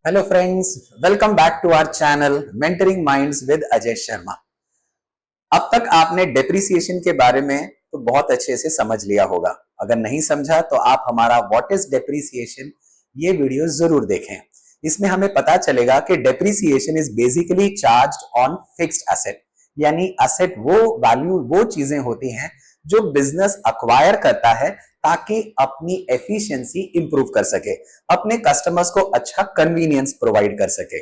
Hello friends, welcome back to our channel mentoring minds with Ajay Sharma. अब तक आपने depreciation के बारे में तो बहुत अच्छे से समझ लिया होगा। अगर नहीं समझा तो आप हमारा व्हाट इज डेप्रिसिएशन ये वीडियो जरूर देखें। इसमें हमें पता चलेगा कि depreciation is basically charged on fixed asset, यानी एसेट वो वैल्यू वो चीजें होती हैं जो बिजनेस अक्वायर करता है ताकि अपनी एफिशिएंसी इंप्रूव कर सके, अपने कस्टमर्स को अच्छा कन्वीनियंस प्रोवाइड कर सके।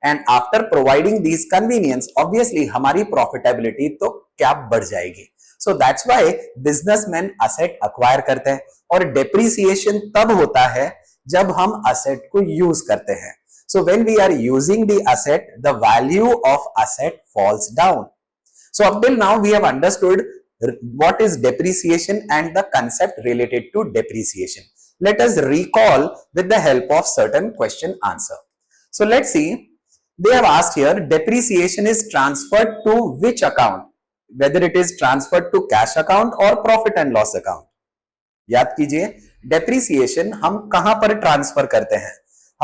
And after providing this convenience obviously हमारी प्रॉफिटेबिलिटी तो क्या बढ़ जाएगी। So that's why businessman asset acquire करते हैं और डेप्रिसिएशन तब होता है जब हम असेट को यूज करते हैं। So when we are using the asset, the value of asset falls down. So up till now we have understood what is depreciation and the concept related to depreciation. Let us recall with the help of certain question answer. So let's see, they have asked here depreciation is transferred to which account, whether it is transferred to cash account or profit and loss account. याद कीजिए, depreciation हम कहां पर transfer करते हैं?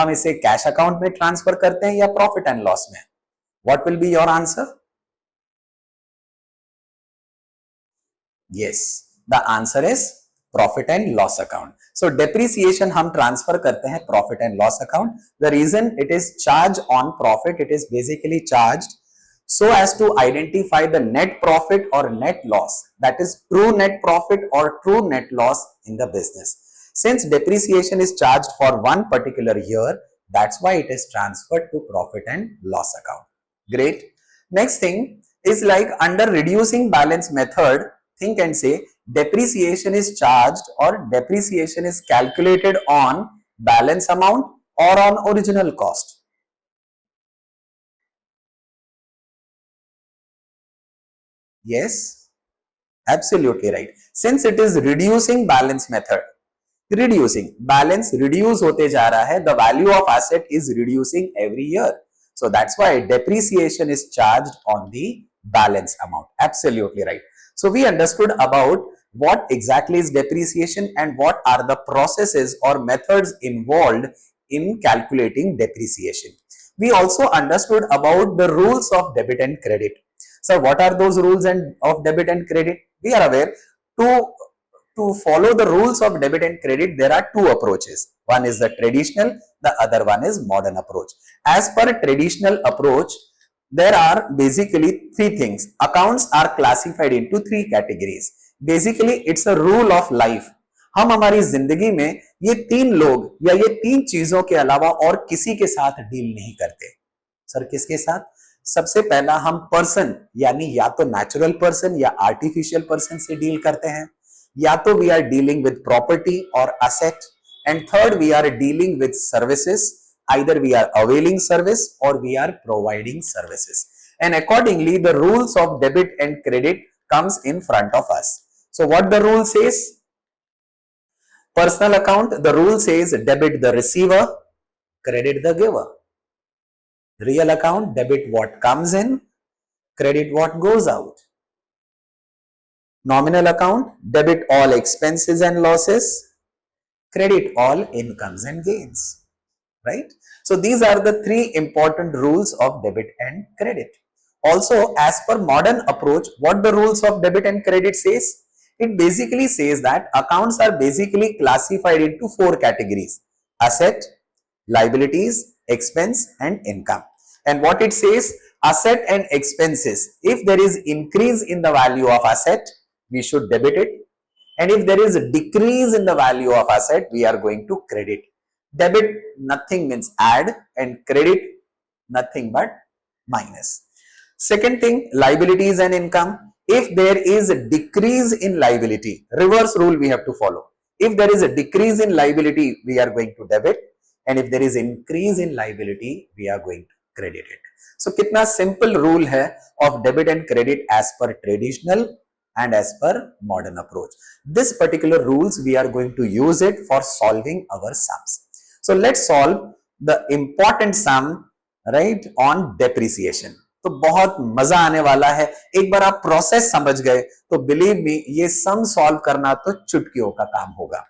हम इसे cash account में ट्रांसफर करते हैं या प्रॉफिट एंड लॉस में? What will be your answer? Yes, the answer is profit and loss account. So depreciation हम ट्रांसफर करते हैं profit and loss account. The reason it is charged on profit, it is basically charged so as to identify the net profit or net loss, that is true net profit or true net loss in the business. Since depreciation is charged for one particular year, that's why it is transferred to profit and loss account. Great. Next thing is like under reducing balance method, think and say depreciation is charged or depreciation is calculated on balance amount or on original cost. Yes, absolutely right. Since it is reducing balance method, reducing balance reduce होते जा रहा है, the value of asset is reducing every year. So that's why depreciation is charged on the balance amount. Absolutely right. So we understood about what exactly is depreciation and what are the processes or methods involved in calculating depreciation. We also understood about the rules of debit and credit. So what are those rules of debit and credit? We are aware to follow the rules of debit and credit, there are two approaches. One is the traditional, the other one is modern approach. As per traditional approach, there are basically three things. Accounts are classified into three categories. Basically, it's a rule of life. हम हमारी जिंदगी में ये तीन लोग या ये तीन चीजों के अलावा और किसी के साथ डील नहीं करते। सर किसके साथ? सबसे पहला हम पर्सन यानी या तो नेचुरल पर्सन या आर्टिफिशियल पर्सन से डील करते हैं, या तो we are dealing with property और asset, and third we are dealing with services, either we are availing service or we are providing services, and accordingly the rules of debit and credit comes in front of us. So what the rule says? Personal account, the rule says debit the receiver, credit the giver. Real account, debit what comes in, credit what goes out. Nominal account, debit all expenses and losses, credit all incomes and gains. Right? So these are the three important rules of debit and credit. Also, as per modern approach, what the rules of debit and credit says? It basically says that accounts are basically classified into four categories: asset, liabilities, expense and income. And what it says, asset and expenses, if there is increase in the value of asset, we should debit it, and if there is a decrease in the value of asset, we are going to credit. Debit nothing means add, and credit nothing but minus. Second thing, liabilities and income. If there is a decrease in liability, reverse rule we have to follow. If there is a decrease in liability, we are going to debit, and if there is increase in liability, we are going to credit it. So कितना simple rule है of debit and credit as per traditional and as per modern approach. This particular rules we are going to use it for solving our sums. So let's solve the important sum, right, on depreciation. तो बहुत मजा आने वाला है। एक बार आप process समझ गए तो बिलीव मी ये सम सॉल्व करना तो चुटकियों का काम होगा।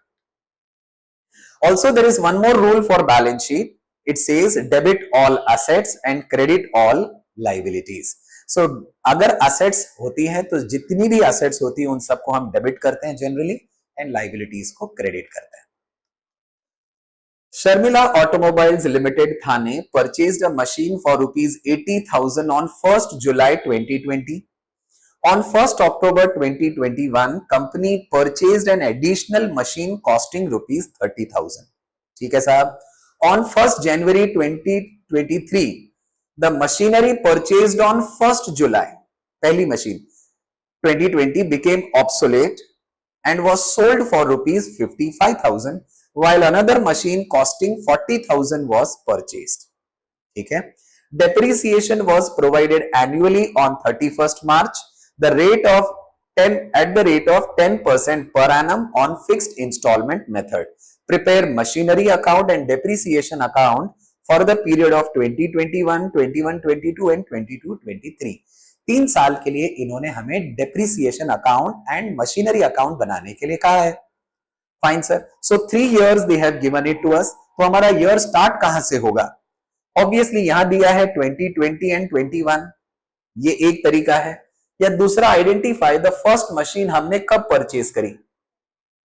Also there is one more rule for balance sheet. It says debit all assets and credit all liabilities. So अगर assets होती है तो जितनी भी assets होती है उन सबको हम debit करते हैं generally and liabilities को credit करते हैं. Sharmila Automobiles Limited Thane purchased a machine for rupees 80,000 on 1st July 2020. On 1st October 2021, company purchased an additional machine costing rupees 30,000. ठीक है साहब. On 1st January 2023, the machinery purchased on 1st July, पहली machine 2020 became obsolete and was sold for rupees 55,000, while another machine costing 40,000 was purchased. ठीक है. Depreciation was provided annually on 31st March. The rate of 10% per annum on fixed installment method. Prepare machinery account and depreciation account for the period of 2021, 21-22 and 22-23. 3 साल के लिए इन्होंने हमें depreciation account and machinery account बनाने के लिए कहा है. Fine sir. So 3 years they have given it to us. तो हमारा ईयर स्टार्ट कहां से होगा? ऑब्वियसली यहां दिया है 2020 एंड 21. ये एक तरीका है. या दूसरा, आइडेंटिफाई द फर्स्ट मशीन हमने कब परचेज करी.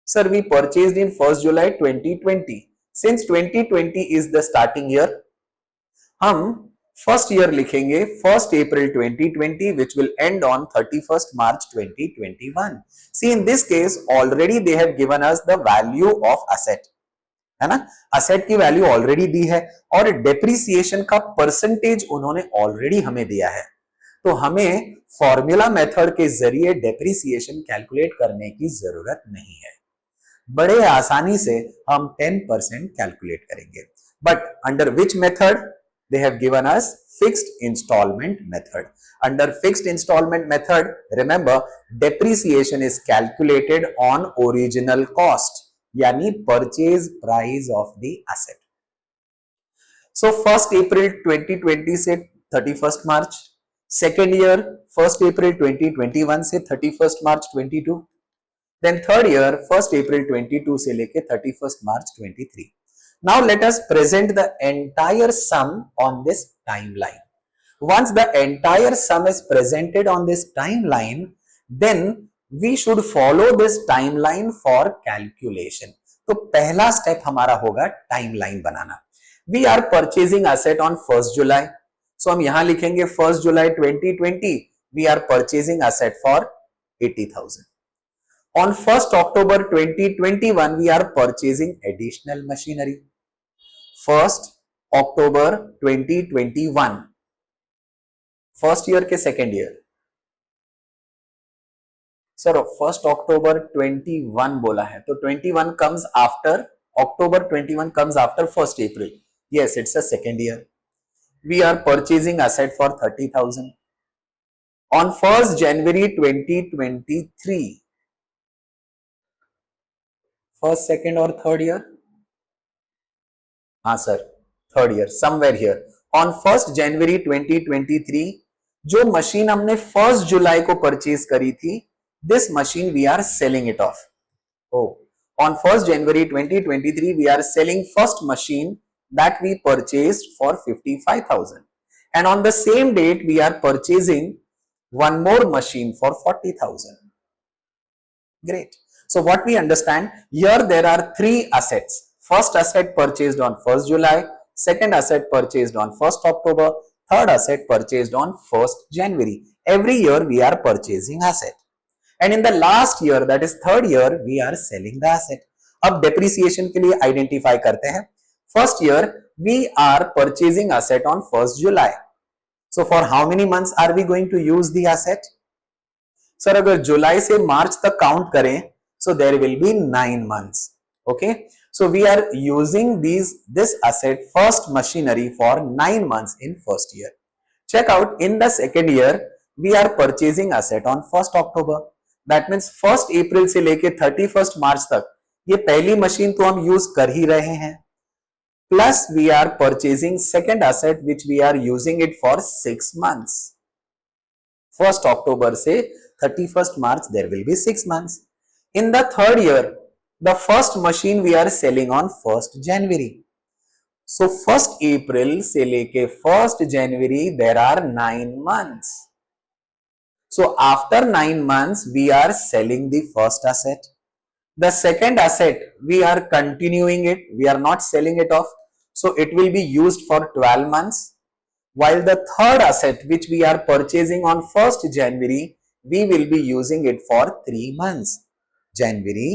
Sir we purchased in 1st July 2020. Since 2020 is the starting year, हम फर्स्ट ईयर लिखेंगे 1st April 2020 which will end on 31st March 2021. See in this case already they have given us the value of asset, है ना. Asset की value already दी है और depreciation का percentage उन्होंने already हमें दिया है. तो हमें फॉर्मूला मेथड के जरिए डेप्रिसिएशन कैलकुलेट करने की जरूरत नहीं है. बड़े आसानी से हम 10% कैलकुलेट करेंगे. But under which method? They have given us fixed installment method. Under fixed installment method, remember depreciation is calculated on original cost, यानी purchase price of the asset. So 1st April 2020 से 31st March, second year 1st April 2021 से 31st March 22, then third year 1st April 22 से लेके 31st March 23. Now let us present the entire sum on this timeline. Once the entire sum is presented on this timeline, then we should follow this timeline for calculation. तो पहला step हमारा होगा timeline banana. We are purchasing asset on 1st July. So हम यहां लिखेंगे 1st July 2020 we are purchasing asset for 80,000. On 1st October 2021 we are purchasing additional machinery. 1st October 2021, first year के second year. Sir 1st October 21 बोला है तो 21 comes after October 21 comes after 1st April. Yes, it's a second year. We are purchasing asset for 30,000. On 1st January 2023, first, second और third year. हाँ sir, third year somewhere here. On 1st January 2023 जो machine हमने 1st July को purchase करी थी, this machine we are selling it off. On 1st January 2023 we are selling first machine that we purchased for 55,000, and on the same date we are purchasing one more machine for 40,000. Great. So what we understand here, there are three assets. First asset purchased on 1st July, second asset purchased on 1st October, third asset purchased on 1st January. Every year we are purchasing asset, and in the last year, that is third year, we are selling the asset. अब depreciation के लिए identify करते हैं. First year we are purchasing asset on 1st July. So for how many months are we going to use the asset? Sir अगर जुलाई से मार्च तक count करें, so there will be 9 months. Okay, so we are using this asset first machinery for 9 months in first year. Check out, in the second year we are purchasing asset on 1st October. That means 1st April से लेके 31st March तक ये पहली machine तो हम use कर ही रहे हैं, plus we are purchasing second asset which we are using it for 6 months. 1st October से 31st March there will be 6 months. In the third year, the first machine we are selling on 1st January. सो 1 अप्रैल से लेके 1 जनवरी there are 9 months. So after 9 months, we are selling the first asset. The second asset, we are continuing it. We are not selling it off. So it will be used for 12 months. While the third asset, which we are purchasing on 1st January, we will be using it for 3 months. January,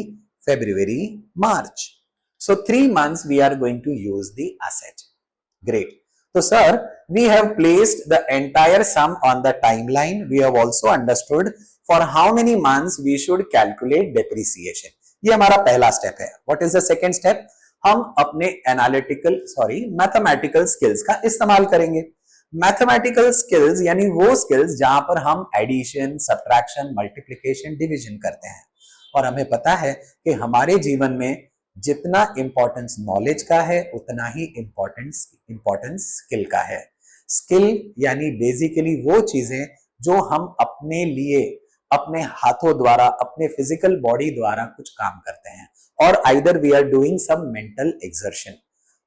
February, March. So 3 months we are going to use the asset. Great. So sir, we have placed the entire sum on the timeline. We have also understood for how many months we should calculate depreciation. ये हमारा पहला step है. What is the second step? हम अपने mathematical skills का इस्तेमाल करेंगे. Mathematical skills यानी वो स्किल्स जहां पर हम एडिशन, सब्ट्रैक्शन, मल्टीप्लिकेशन, डिवीजन करते हैं. और हमें पता है कि हमारे जीवन में जितना इंपॉर्टेंस नॉलेज का है उतना ही इंपॉर्टेंस स्किल का है. स्किल यानी बेसिकली वो चीजें जो हम अपने लिए अपने हाथों द्वारा, अपने फिजिकल बॉडी द्वारा कुछ काम करते हैं, और either we are doing some mental exertion.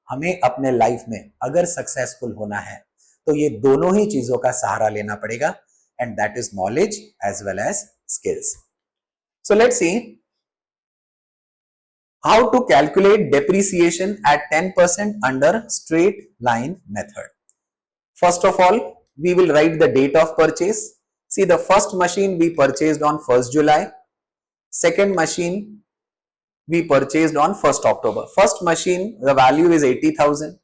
हमें अपने लाइफ में अगर सक्सेसफुल होना है तो ये दोनों ही चीजों का सहारा लेना पड़ेगा, and that is knowledge as well as skills. So let's see how to calculate depreciation at 10% under straight line method. First of all, we will write the date of purchase. See, the first machine we purchased on 1st July. Second machine we purchased on 1st October. First machine, the value is 80,000.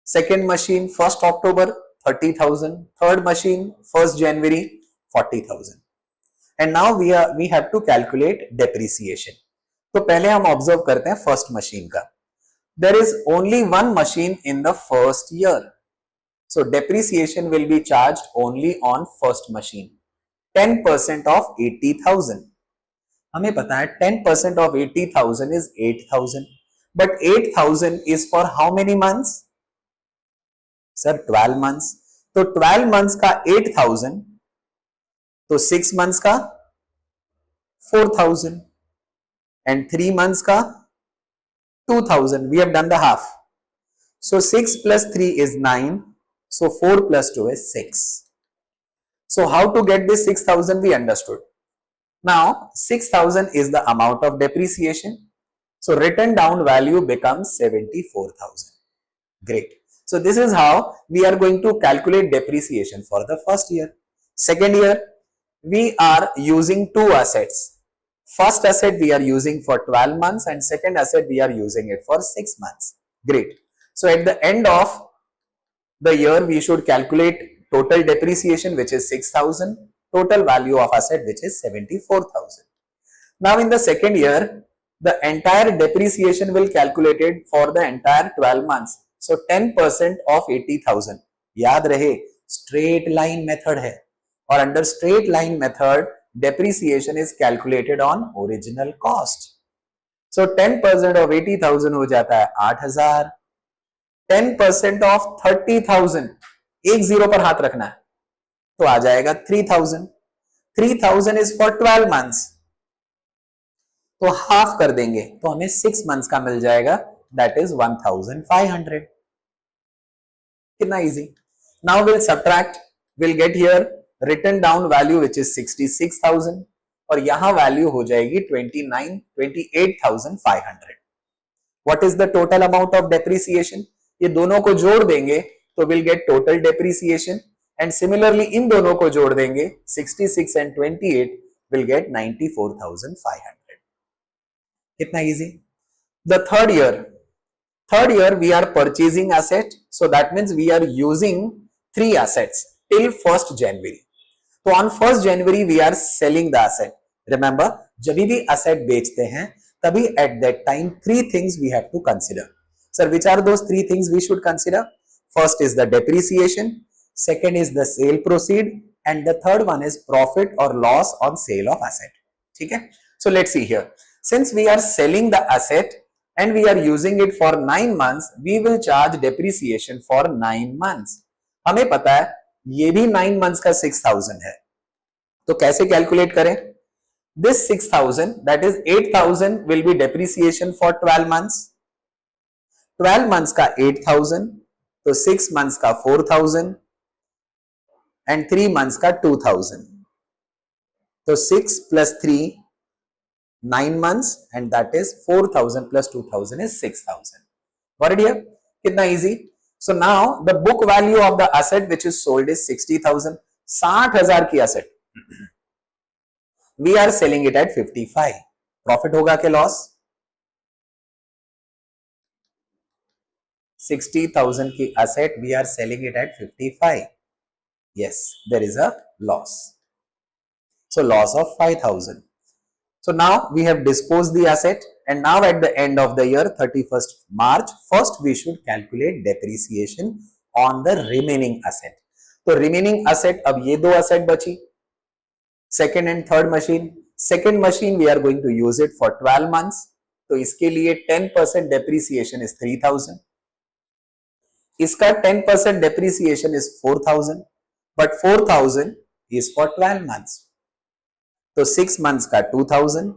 Second machine, 1st October, 30,000. Third machine, 1st January, 40,000. And now we have to calculate depreciation. तो पहले हम observe करते हैं first machine का. There is only one machine in the first year, so depreciation will be charged only on first machine. 10% of 80,000. हमें पता है 10% of 80,000 is 8,000, but 8,000 is for how many months sir? 12 months. तो 12 months का 8,000, तो 6 months का 4,000, and 3 months ka 2,000. We have done the half. So 6 plus 3 is 9. So 4 plus 2 is 6. So how to get this 6,000 we understood. Now 6,000 is the amount of depreciation. So written down value becomes 74,000. Great. So this is how we are going to calculate depreciation for the first year. Second year, we are using two assets. First asset we are using for 12 months and second asset we are using it for 6 months. Great. So at the end of the year we should calculate total depreciation, which is 6,000, total value of asset which is 74,000. Now in the second year the entire depreciation will calculated for the entire 12 months. So 10% of 80,000. याद रहे straight line method है, और under straight line method depreciation is calculated on original cost. So 10% of 80,000 हो जाता है 8,000. 10% of 30,000, एक zero पर हाथ रखना है, तो आ जाएगा 3,000. 3,000 is for 12 months, तो हाफ कर देंगे तो हमें 6 months का मिल जाएगा, that is 1,500. कितना easy. Now we'll subtract, we'll get here written down value which is 66,000, और यहां वैल्यू हो जाएगी 28,500. What is the total amount of depreciation? ये दोनों को जोड़ देंगे तो we'll get total depreciation, and similarly इन दोनों को जोड़ देंगे 66 and 28 will get 94,500. कितना easy. The third year we are purchasing asset, so that means we are using 3 assets till 1st January. तो on 1st January we are selling the asset. Remember, जब भी asset बेचते हैं तभी at that time 3 things we have to consider. Sir, which are those 3 things we should consider? First is the depreciation, second is the sale proceed, and the third one is profit or loss on sale of asset. ठीक है? So let's see here. Since we are selling the asset and we are using it for 9 months, we will charge depreciation for 9 months. हमें पता है ये भी 9 months का 6,000 है, तो कैसे कैलकुलेट करें? This 6,000, that is 8,000 will be depreciation for 12 months. 12 months का 8,000, तो 6 मंथ्स का 4,000 एंड 3 मंथ्स का 2,000. तो 6 plus 3, 9 months, and that is 4,000 plus 2,000 is 6,000. Got it here? Kitna easy? So now the book value of the asset which is sold is 60,000. 60,000 की asset. We are selling it at 55. Profit होगा के loss? 60,000 की asset we are selling it at 55. Yes, there is a loss. So loss of 5,000. So now we have disposed the asset, and now at the end of the year 31st March, first we should calculate depreciation on the remaining asset. तो remaining asset, अब ये दो asset बची, second and third machine. Second machine we are going to use it for 12 months. तो इसके लिए 10% depreciation is 3,000. इसका 10% depreciation is 4,000, but 4,000 is for 12 months. तो 6 months का 2,000,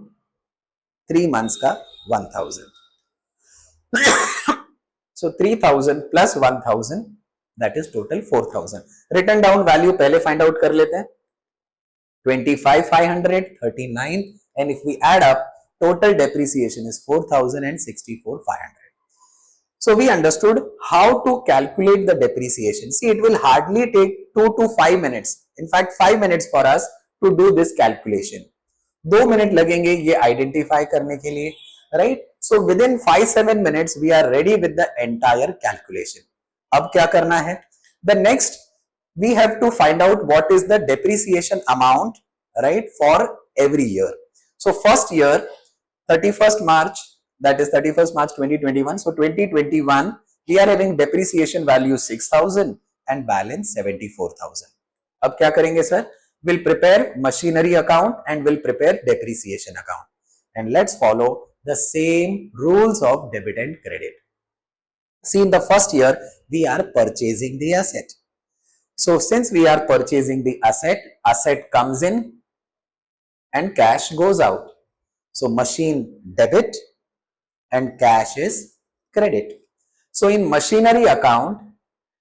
3 months का 1,000. So 3,000 plus 1,000, that is total 4,000. Written down value पहले find out कर लेते हैं. 25,500, 39, and if we add up, total depreciation is 4,000 and 64,500. So we understood how to calculate the depreciation. See, it will hardly take 2 to 5 minutes. In fact, 5 minutes for us to do this calculation. 2 minute लगेंगे ये identify करने के लिए, right? So within 5-7 minutes we are ready with the entire calculation. अब क्या करना है? The next we have to find out what is the depreciation amount, right, for every year. So first year 31st March, that is 31st March 2021. So 2021 we are having depreciation value 6,000 and balance 74,000. अब क्या करेंगे sir? Will prepare machinery account and will prepare depreciation account, and let's follow the same rules of debit and credit. See, in the first year we are purchasing the asset. So since we are purchasing the asset comes in and cash goes out. So machine debit and cash is credit. So in machinery account,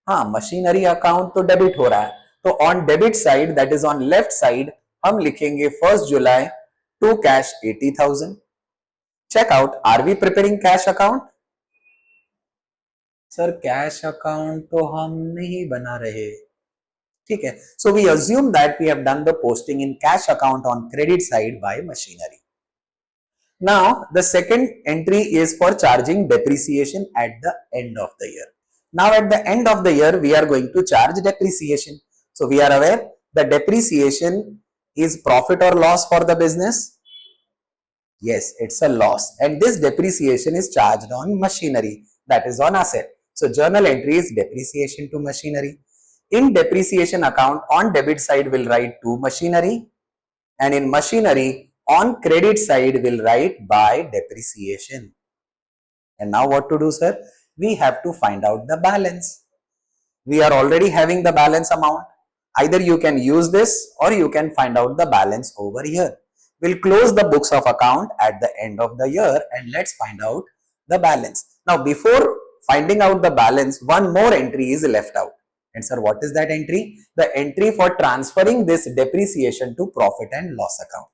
हाँ, machinery account तो debit हो रहा है. तो on debit side, that is on left side, हम लिखेंगे 1st July to cash 80,000. Check out, are we preparing cash account? Sir cash account तो हम नहीं बना रहे. ठीक है. So we assume that we have done the posting in cash account on credit side by machinery. Now the second entry is for charging depreciation at the end of the year. Now at the end of the year we are going to charge depreciation. So we are aware the depreciation is profit or loss for the business. Yes, it's a loss, and this depreciation is charged on machinery, that is on asset. So journal entry is depreciation to machinery. In depreciation account, on debit side we'll write to machinery, and in machinery on credit side we'll write by depreciation. And now what to do, sir? We have to find out the balance. We are already having the balance amount. Either you can use this or you can find out the balance over here. We'll close the books of account at the end of the year and let's find out the balance. Now before finding out the balance, one more entry is left out. And sir, what is that entry? The entry for transferring this depreciation to profit and loss account.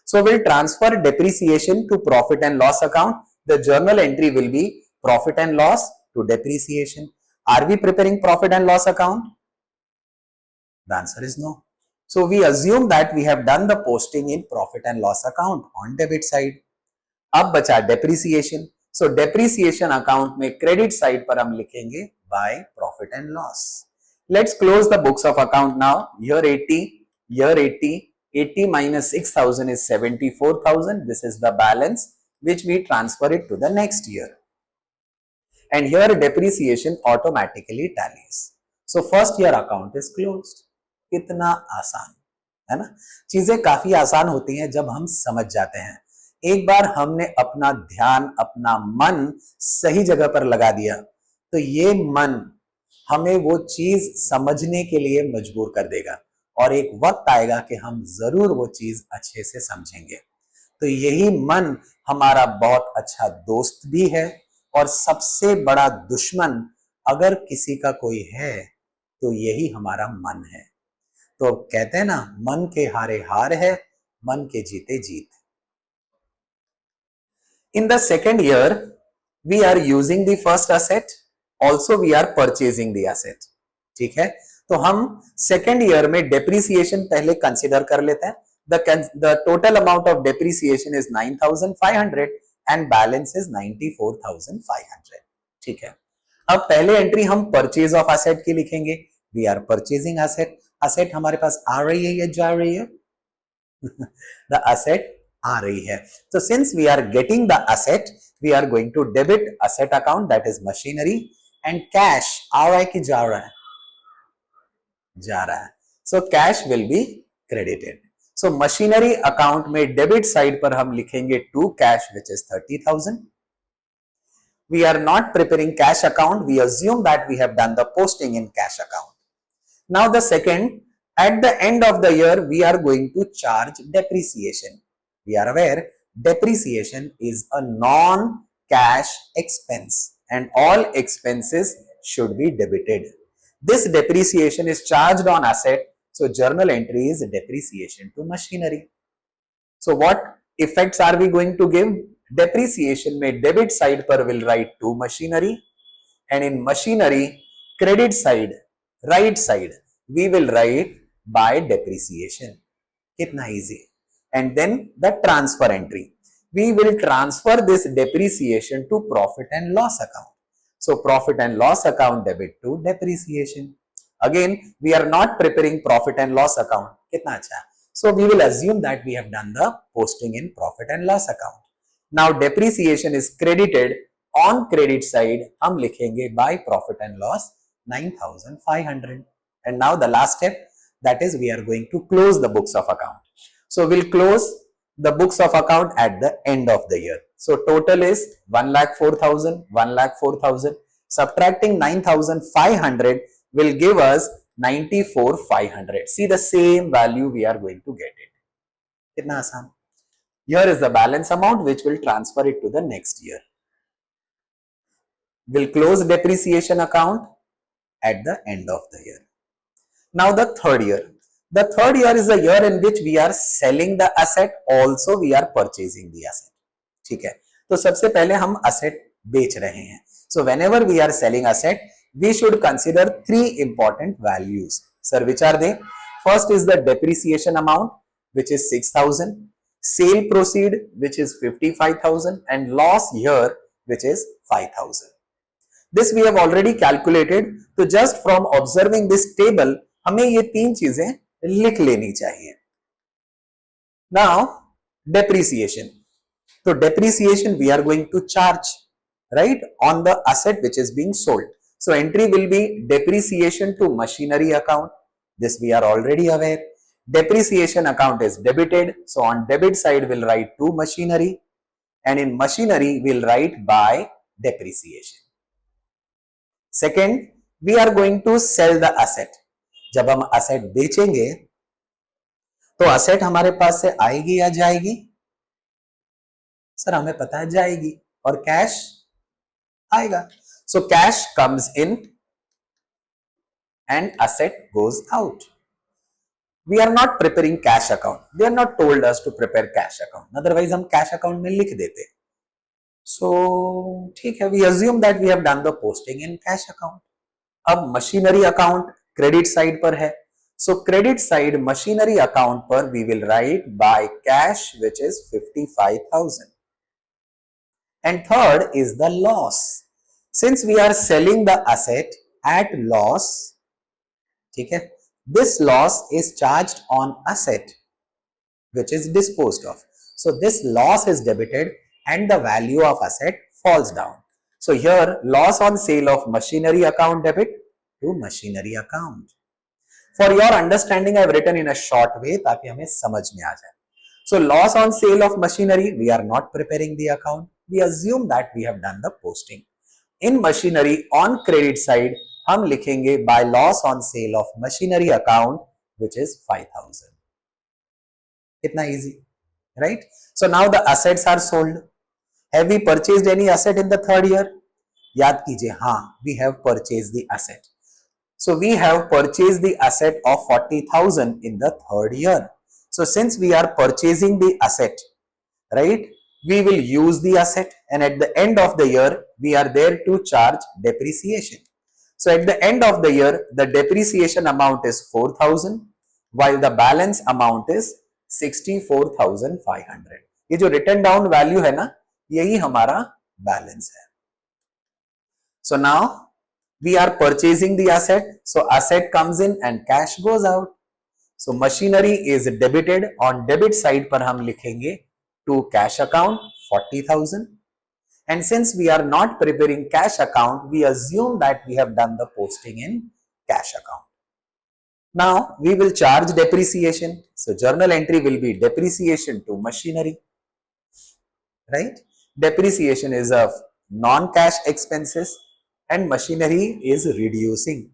So we'll transfer depreciation to profit and loss account. The journal entry will be profit and loss to depreciation. Are we preparing profit and loss account? The answer is no. So we assume that we have done the posting in profit and loss account on debit side. अब बचा depreciation. So depreciation account में credit side पर हम लिखेंगे by profit and loss. Let's close the books of account now. Year 80, year 80, 80 minus 6,000 is 74,000. This is the balance which we transfer it to the next year. And here depreciation automatically tallies. So first year account is closed. कितना आसान है ना. चीजें काफी आसान होती हैं जब हम समझ जाते हैं. एक बार हमने अपना ध्यान, अपना मन सही जगह पर लगा दिया तो ये मन हमें वो चीज समझने के लिए मजबूर कर देगा और एक वक्त आएगा कि हम जरूर वो चीज अच्छे से समझेंगे. तो यही मन हमारा बहुत अच्छा दोस्त भी है और सबसे बड़ा दुश्मन अगर किसी का कोई है तो यही हमारा मन है। तो कहते हैं ना, मन के हारे हार है, मन के जीते जीत। In the second year, we are using the first asset, also we are purchasing the asset. ठीक है, तो हम सेकेंड ईयर में डेप्रीसिएशन पहले कंसिडर कर लेते हैं। The total amount of depreciation is 9,500 and balance is 94,500. ठीक है, अब पहले एंट्री हम परचेज ऑफ एसेट की लिखेंगे। We are purchasing asset. Asset हमारे पास आ रही है या जा रही है? द एसेट आ रही है। So since we are getting the asset, we are going to debit asset account, that is machinery, and cash आ रहा है कि जा रहा है? जा रहा है। So cash will be credited. So machinery account में debit side पर हम लिखेंगे to cash which is 30,000. We are not preparing cash account. We assume that we have done the posting in cash account. Now the second, at the end of the year, we are going to charge depreciation. We are aware depreciation is a non-cash expense and all expenses should be debited. This depreciation is charged on asset. So journal entry is depreciation to machinery. So what effects are we going to give? Depreciation में debit side पर will write to machinery, and in machinery credit side, right side, we will write by depreciation. कितना easy. And then the transfer entry. We will transfer this depreciation to profit and loss account. So profit and loss account debit to depreciation. Again, we are not preparing profit and loss account. कितना अच्छा. So we will assume that we have done the posting in profit and loss account. Now depreciation is credited on credit side. हम लिखेंगे by profit and loss 9,500. And now the last step, that is we are going to close the books of account. So we'll close the books of account at the end of the year. So total is 1,04,000, 1,04,000. Subtracting 9,500 will give us 94,500. See the same value we are going to get it. कितना आसान. Here is the balance amount which will transfer it to the next year. We'll close depreciation account at the end of the year. Now the third year. The third year is the year in which we are selling the asset, also we are purchasing the asset. ठीक है, तो सबसे पहले हम asset बेच रहे हैं. So whenever we are selling asset, we should consider three important values. Sir, which are they? First is the depreciation amount, which is 6,000. Sale proceed, which is 55,000, and loss here, which is 5,000. This we have already calculated. So just from observing this table, हमें ये तीन चीजें लिख लेनी चाहिए. Now depreciation. So depreciation we are going to charge, right, on the asset which is being sold. So entry will be depreciation to machinery account. This we are already aware. Depreciation account is debited. So on debit side we'll write to machinery, and in machinery we'll write by depreciation. Second, we are going to sell the asset. जब हम asset बेचेंगे तो asset हमारे पास से आएगी या जाएगी? Sir हमें पता है जाएगी, और कैश आएगा. So cash comes in and asset goes out. We are not preparing cash account. They are not told us to prepare cash account. Otherwise हम cash account में लिख देते. So ठीक है, we assume that we have done the posting in cash account. अब machinery account credit side पर है. So credit side machinery account पर we will write by cash which is 55,000. And third is the loss. Since we are selling the asset at loss, ठीक है, this loss is charged on asset which is disposed of. So this loss is debited and the value of asset falls down. So here loss on sale of machinery account debit to machinery account. For your understanding I have written in a short way ताकि हमें समझ में आ जाए. So loss on sale of machinery, we are not preparing the account. We assume that we have done the posting. In machinery on credit side हम लिखेंगे by loss on sale of machinery account which is 5,000. कितना easy, right? So now the assets are sold. Have we purchased any asset in the third year? याद कीजिए, हाँ, we have purchase the asset. So we have purchased the asset of 40,000 in the third year. So since we are purchasing the asset, right, we will use the asset, and at the end of the year we are there to charge depreciation. So at the end of the year the depreciation amount is 4,000 while the balance amount is 64,500. ये जो written down value है ना, यही हमारा balance है. So now we are purchasing the asset, so asset comes in and cash goes out. So machinery is debited. On debit side पर हम लिखेंगे to cash account 40,000, and since we are not preparing cash account, we assume that we have done the posting in cash account. Now we will charge depreciation, so journal entry will be depreciation to machinery, right? Depreciation is of non-cash expenses and machinery is reducing.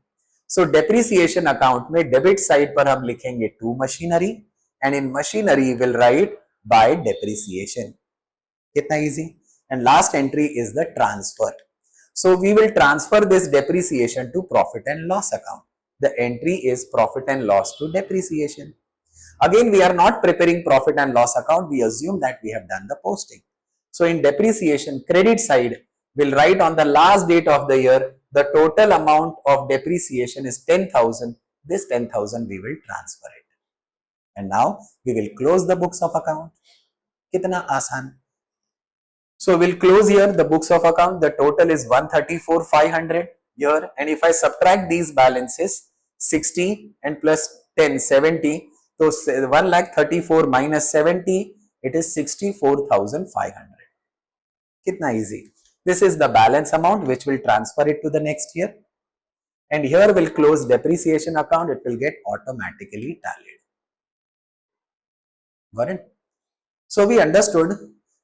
So depreciation account में debit side पर हम लिखेंगे to machinery, and in machinery will write by depreciation. कितना easy. And last entry is the transfer. So we will transfer this depreciation to profit and loss account. The entry is profit and loss to depreciation. Again, we are not preparing profit and loss account. We assume that we have done the posting. So in depreciation, credit side will write on the last date of the year, the total amount of depreciation is 10,000. This 10,000 we will transfer it. And now we will close the books of account. Kitna आसान. So we'll close here the books of account. The total is 134,500 here. And if I subtract these balances, 60 and plus 10, 70. So 1,34,000 minus 70, it is 64,500. Kitna easy. This is the balance amount which will transfer it to the next year. And here will close depreciation account. It will get automatically tallied. Got it? So we understood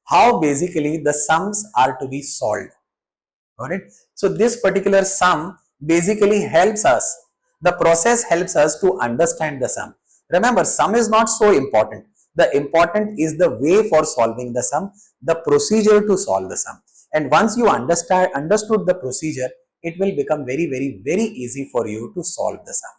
how basically the sums are to be solved. Got it? So this particular sum basically helps us. The process helps us to understand the sum. Remember, sum is not so important. The important is the way for solving the sum, the procedure to solve the sum. And once you understood the procedure, it will become very easy for you to solve the sum.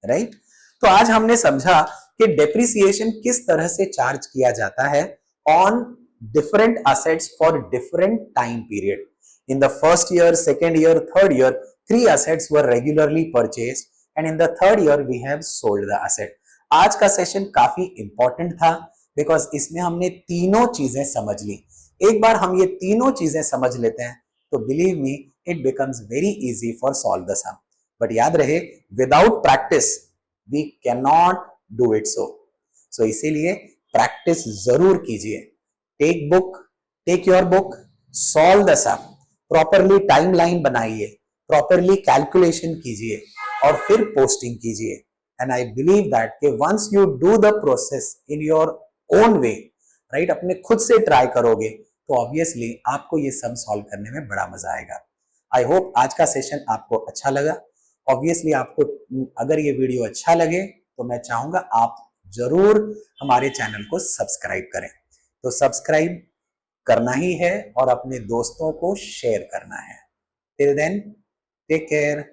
Right? तो आज हमने समझा कि depreciation किस तरह से charge किया जाता है on different assets for different time period. In the first year, second year, third year, 3 assets were regularly purchased, and in the third year we have sold the asset. आज का session काफी important था because इसमें हमने तीनों चीजें समझ ली. एक बार हम ये तीनों चीजें समझ लेते हैं तो believe me it becomes very easy for solve the sum. But याद रहे, without practice we can not do it. So इसीलिए प्रैक्टिस जरूर कीजिए. Take your book, solve the sum, properly timeline बनाइए, प्रॉपरली कैलकुलेशन कीजिए और फिर पोस्टिंग कीजिए. एंड आई बिलीव दैट कि once you do the process in your own way, right, अपने खुद से ट्राई करोगे तो ऑब्वियसली आपको ये सम सॉल्व करने में बड़ा मजा आएगा. आई होप आज का सेशन आपको अच्छा लगा. ऑब्वियसली आपको अगर ये वीडियो अच्छा लगे तो मैं चाहूंगा आप जरूर हमारे चैनल को सब्सक्राइब करें. तो सब्सक्राइब करना ही है और अपने दोस्तों को शेयर करना है. Till then, take care.